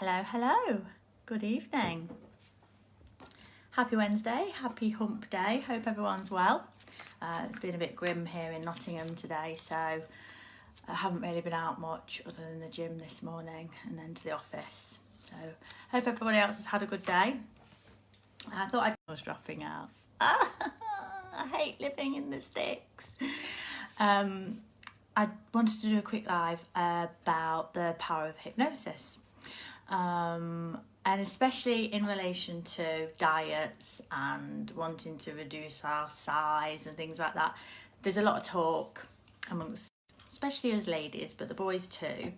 Hello, good evening. Happy Wednesday, happy hump day, hope everyone's well. It's been a bit grim here in Nottingham today, so I haven't really been out much other than the gym this morning and then to the office. So hope everybody else has had a good day. I thought I was dropping out. I hate living in the sticks. I wanted to do a quick live about the power of hypnosis. And especially in relation to diets and wanting to reduce our size and things like that. There's a lot of talk amongst, especially as ladies, but the boys too,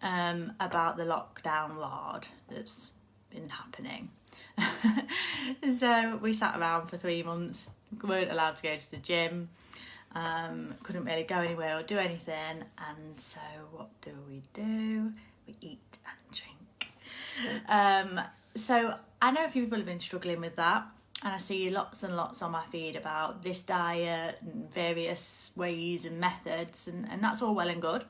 about the lockdown lard that's been happening. So we sat around for 3 months, weren't allowed to go to the gym, couldn't really go anywhere or do anything, and so what do? We eat and drink. So I know a few people have been struggling with that, and I see lots and lots on my feed about this diet and various ways and methods, and that's all well and good,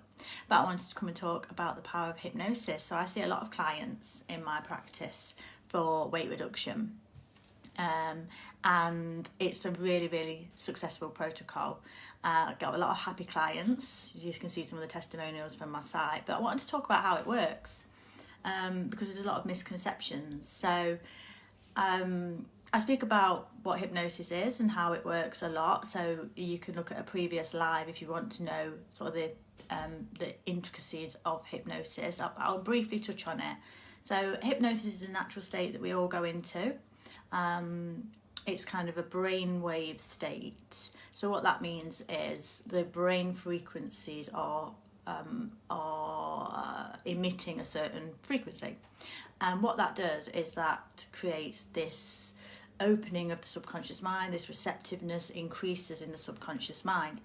but I wanted to come and talk about the power of hypnosis. So I see a lot of clients in my practice for weight reduction, and it's a really successful protocol. I got a lot of happy clients. You can see some of the testimonials from my site, but I wanted to talk about how it works. Because there's a lot of misconceptions. So I speak about what hypnosis is and how it works a lot. So you can look at a previous live if you want to know sort of the intricacies of hypnosis. I'll briefly touch on it. So hypnosis is a natural state that we all go into. It's kind of a brainwave state. So what that means is the brain frequencies are emitting a certain frequency, and what that does is that creates this opening of the subconscious mind. This receptiveness increases in the subconscious mind,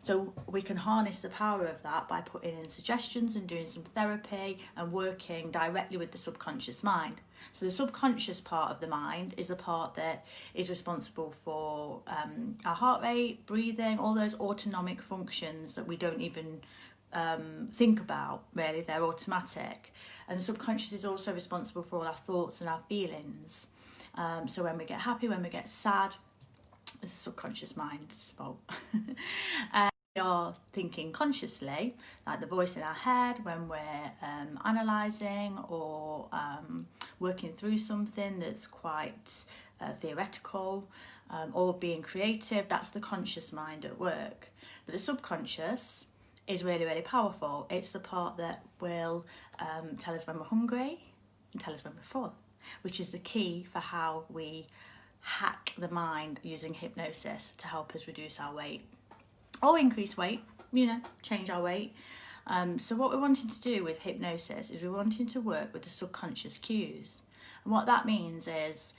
so we can harness the power of that by putting in suggestions and doing some therapy and working directly with the subconscious mind. So the subconscious part of the mind is the part that is responsible for our heart rate, breathing, all those autonomic functions that we don't even think about, really. They're automatic. And the subconscious is also responsible for all our thoughts and our feelings. So when we get happy, when we get sad, it's the subconscious mind's fault. We are thinking consciously, like the voice in our head when we're analysing or working through something that's quite theoretical, or being creative. That's the conscious mind at work. But the subconscious is really powerful. It's the part that will tell us when we're hungry and tell us when we're full, which is the key for how we hack the mind using hypnosis to help us reduce our weight or increase weight, change our weight. So what we're wanting to do with hypnosis is we're wanting to work with the subconscious cues. And what that means is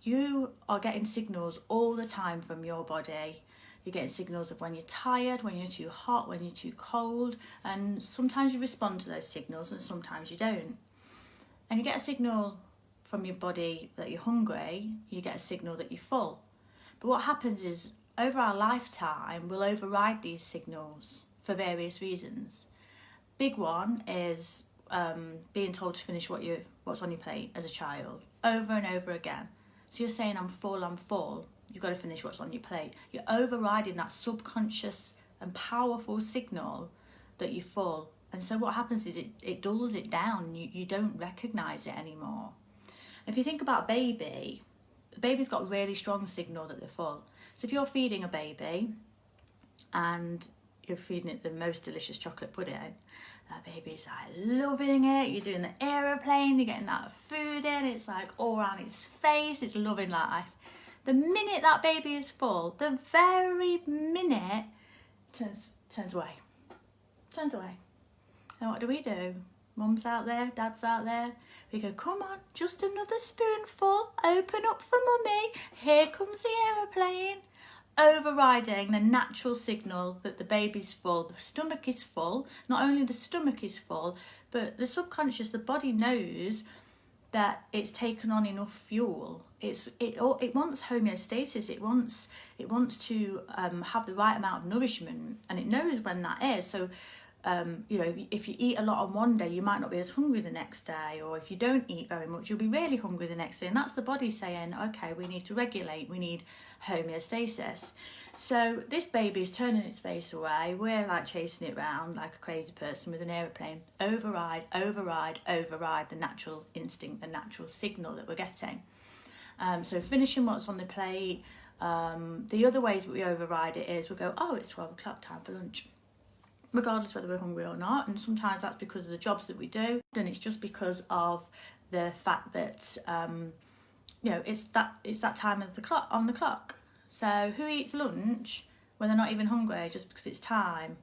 you are getting signals all the time from your body. You're getting signals of when you're tired, when you're too hot, when you're too cold, and sometimes you respond to those signals and sometimes you don't. And you get a signal from your body that you're hungry, you get a signal that you're full. But what happens is, over our lifetime, we'll override these signals for various reasons. Big one is being told to finish what's on your plate as a child, over and over again. So you're saying, I'm full. You've got to finish what's on your plate. You're overriding that subconscious and powerful signal that you're full. And so what happens is it dulls it down. You don't recognise it anymore. If you think about a baby, the baby's got a really strong signal that they're full. So if you're feeding a baby and you're feeding it the most delicious chocolate pudding, that baby's like loving it. You're doing the aeroplane, you're getting that food in, it's like all around its face, it's loving life. The minute that baby is full, the very minute, turns away. And what do? Mum's out there, dad's out there. We go, come on, just another spoonful, open up for mummy, here comes the aeroplane. Overriding the natural signal that the baby's full, the stomach is full. Not only the stomach is full, but the subconscious, the body knows that it's taken on enough fuel. It wants homeostasis. It wants to have the right amount of nourishment, and it knows when that is. So you know, if you eat a lot on one day, you might not be as hungry the next day, or if you don't eat very much, you'll be really hungry the next day, and that's the body saying, okay, we need to regulate, we need homeostasis. So this baby is turning its face away, we're like chasing it around like a crazy person with an aeroplane. Override the natural instinct, the natural signal that we're getting. So finishing what's on the plate. The other ways we override it is we go, oh, it's 12 o'clock, time for lunch, regardless whether we're hungry or not. And sometimes that's because of the jobs that we do, and it's just because of the fact that you know, it's that time of the clock on the clock. So who eats lunch when they're not even hungry just because it's time?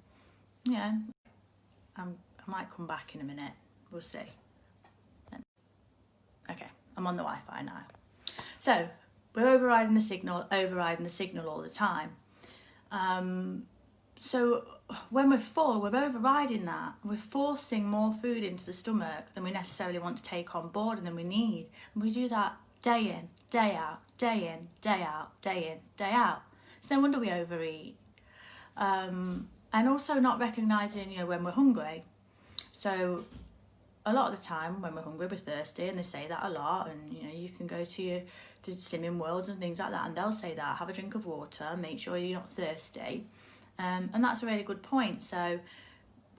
Yeah, I might come back in a minute, we'll see. Okay, I'm on the Wi-Fi now. So we're overriding the signal all the time. So when we're full, we're overriding that. We're forcing more food into the stomach than we necessarily want to take on board and than we need. And we do that day in, day out, day in, day out, day in, day out. It's no wonder we overeat. And also not recognising, you know, when we're hungry. So a lot of the time when we're hungry, we're thirsty, and they say that a lot. And, you know, you can go to Slimming Worlds and things like that, and they'll say that, have a drink of water, make sure you're not thirsty. And that's a really good point. So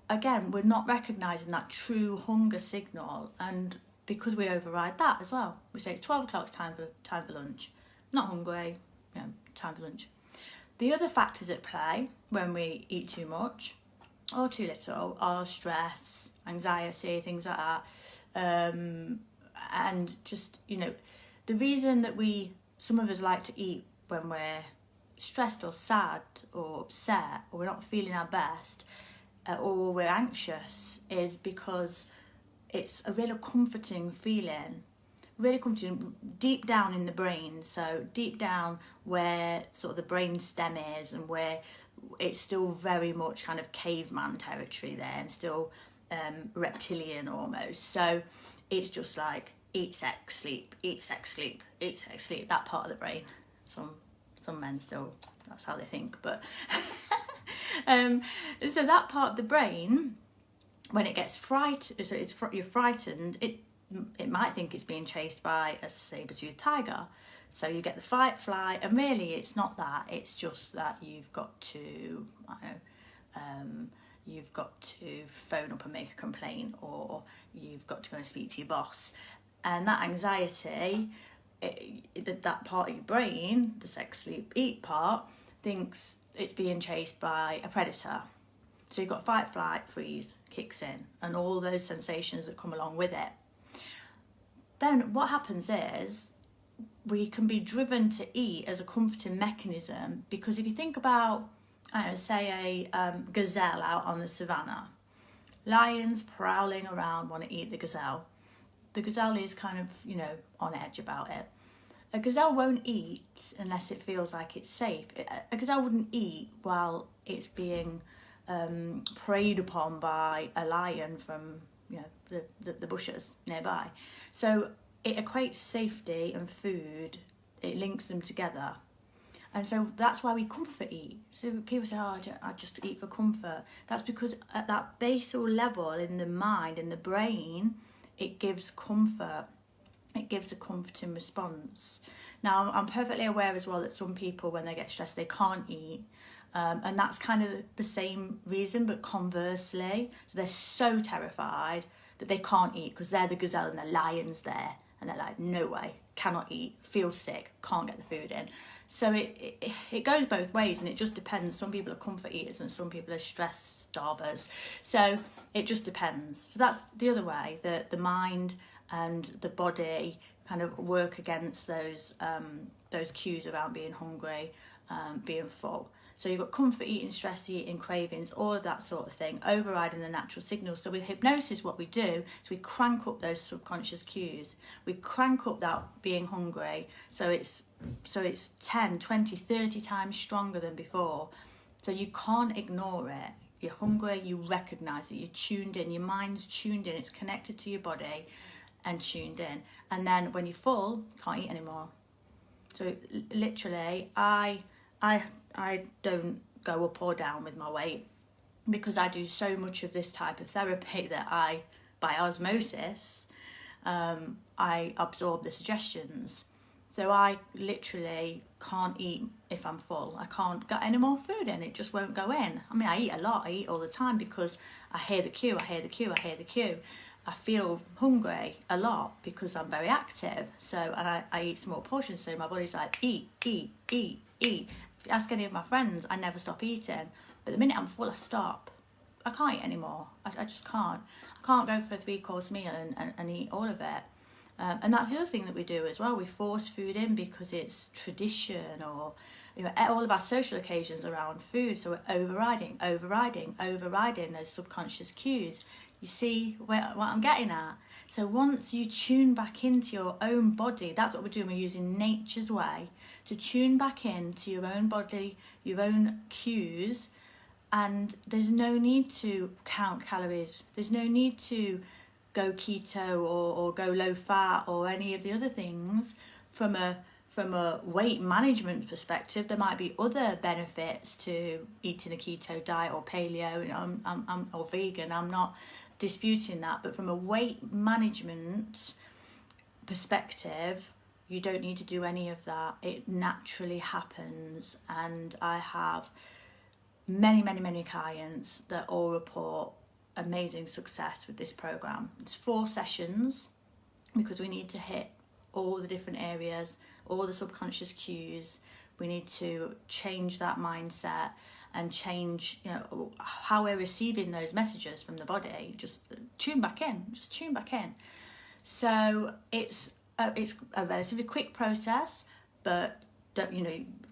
again, we're not recognising that true hunger signal, and because we override that as well. We say it's 12 o'clock, it's time for lunch. Not hungry, you know, time for lunch. The other factors at play when we eat too much or too little are stress, anxiety, things like that. And just, you know, the reason that some of us like to eat when we're stressed or sad or upset, or we're not feeling our best, or we're anxious, is because it's a really comforting feeling, really comforting deep down in the brain. So deep down where sort of the brain stem is, and where it's still very much kind of caveman territory there, and still reptilian almost. So it's just like eat, sex, sleep, eat, sex, sleep, eat, sex, sleep, that part of the brain. Some men still, that's how they think, but so that part of the brain, when it gets frightened, so you're frightened, it might think it's being chased by a saber-toothed tiger. So you get the fight, flight, and really it's not that. It's just that you've got to, you've got to phone up and make a complaint, or you've got to go and speak to your boss. And that anxiety, that part of your brain, the sex, sleep, eat part, thinks it's being chased by a predator. So you've got fight, flight, freeze kicks in, and all those sensations that come along with it. Then what happens is we can be driven to eat as a comforting mechanism, because if you think about, I don't know, say a gazelle out on the savannah, lions prowling around, want to eat the gazelle. The gazelle is kind of, you know, on edge about it. A gazelle won't eat unless it feels like it's safe. A gazelle wouldn't eat while it's being preyed upon by a lion from, you know, the bushes nearby. So it equates safety and food, it links them together. And so that's why we comfort eat. So people say, oh, I just eat for comfort. That's because at that basal level in the mind, in the brain, it gives comfort. It gives a comforting response. Now, I'm perfectly aware as well that some people, when they get stressed, they can't eat. And that's kind of the same reason, but conversely. So they're so terrified that they can't eat because they're the gazelle and the lion's there. And they're like, no way, cannot eat, feel sick, can't get the food in. So it goes both ways, and it just depends. Some people are comfort eaters and some people are stress starvers. So it just depends. So that's the other way, that the mind and the body kind of work against those cues around being hungry, being full. So you've got comfort eating, stress eating, cravings, all of that sort of thing, overriding the natural signals. So with hypnosis, what we do is we crank up those subconscious cues. We crank up that being hungry, so it's 10, 20, 30 times stronger than before. So you can't ignore it. You're hungry, you recognise it, you're tuned in, your mind's tuned in, it's connected to your body and tuned in. And then when you're full, you can't eat anymore. So literally, I don't go up or down with my weight. because I do so much of this type of therapy that by osmosis, I absorb the suggestions. So I literally can't eat if I'm full. I can't get any more food in. It just won't go in. I mean, I eat a lot. I eat all the time because I hear the cue. I feel hungry a lot because I'm very active. So, and I eat small portions. So my body's like, eat. If you ask any of my friends, I never stop eating. But the minute I'm full, I stop. I can't eat anymore. I just can't. I can't go for a 3-course meal and eat all of it. And that's the other thing that we do as well. We force food in because it's tradition, or all of our social occasions around food. So we're overriding those subconscious cues. You see what I'm getting at? So once you tune back into your own body, that's what we're doing. We're using nature's way to tune back into your own body, your own cues. And there's no need to count calories. There's no need to go keto or go low fat or any of the other things. From a weight management perspective, there might be other benefits to eating a keto diet or paleo, I'm or vegan. I'm not disputing that, but from a weight management perspective, you don't need to do any of that. It naturally happens, and I have many clients that all report amazing success with this program. It's 4 sessions because we need to hit all the different areas, all the subconscious cues. We need to change that mindset and change, how we're receiving those messages from the body. Just tune back in. So it's a relatively quick process, but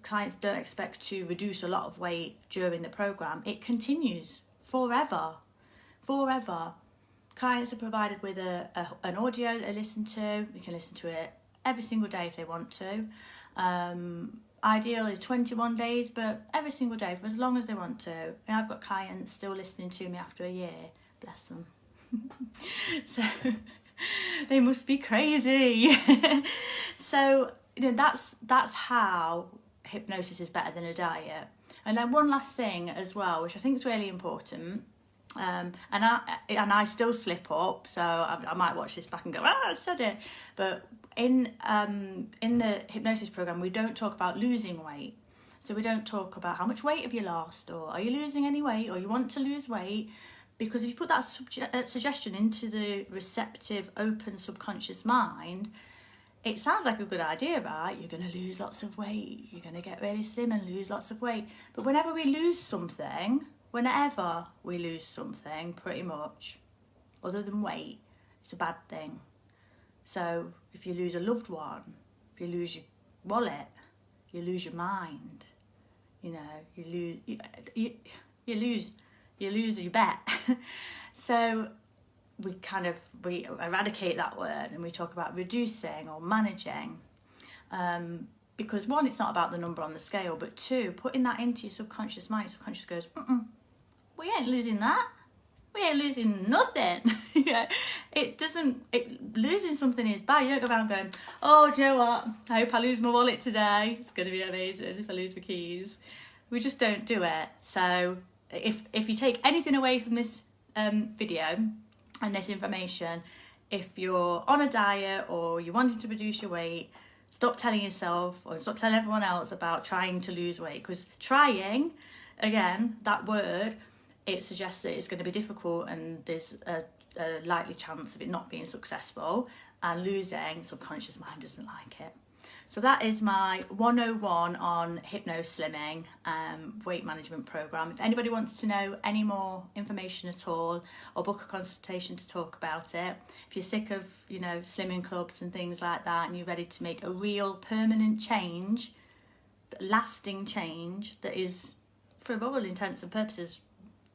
clients don't expect to reduce a lot of weight during the program. It continues forever. Clients are provided with an audio that they listen to. They can listen to it every single day if they want to. Ideal is 21 days, but every single day for as long as they want to. I've got clients still listening to me after a year. Bless them. So they must be crazy. So that's how hypnosis is better than a diet. And then one last thing as well, which I think is really important. And I still slip up, so I might watch this back and go, I said it. But in the hypnosis program, we don't talk about losing weight. So we don't talk about how much weight have you lost, or are you losing any weight, or you want to lose weight. Because if you put that suggestion into the receptive, open subconscious mind, it sounds like a good idea, right? You're going to lose lots of weight. You're going to get really slim and lose lots of weight. But whenever we lose something, pretty much, other than weight, it's a bad thing. So if you lose a loved one, if you lose your wallet, you lose your mind, you lose your bet. So we eradicate that word and we talk about reducing or managing, because 1, it's not about the number on the scale, but 2, putting that into your subconscious mind. Subconscious goes, we ain't losing that. We ain't losing nothing. Losing something is bad. You don't go around going, oh, do you know what? I hope I lose my wallet today. It's going to be amazing if I lose my keys. We just don't do it. So if you take anything away from this video and this information, if you're on a diet or you're wanting to reduce your weight, stop telling yourself or stop telling everyone else about trying to lose weight, because trying, again, that word, it suggests that it's going to be difficult and there's a likely chance of it not being successful, and losing, subconscious mind doesn't like it. So that is my 101 on Hypno Slimming weight management program. If anybody wants to know any more information at all, or book a consultation to talk about it, if you're sick of slimming clubs and things like that, and you're ready to make a real permanent change, lasting change that is, for all intents and purposes,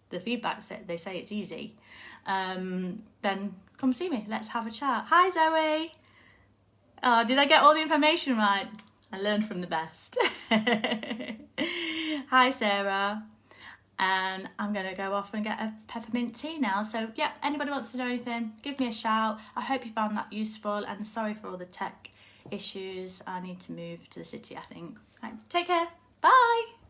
the feedback they say it's easy, then come see me. Let's have a chat. Hi Zoe. Oh, did I get all the information right? I learned from the best. Hi Sarah. And I'm going to go off and get a peppermint tea now. So, yeah, anybody wants to know anything, give me a shout. I hope you found that useful, and sorry for all the tech issues. I need to move to the city, I think. Right, take care. Bye.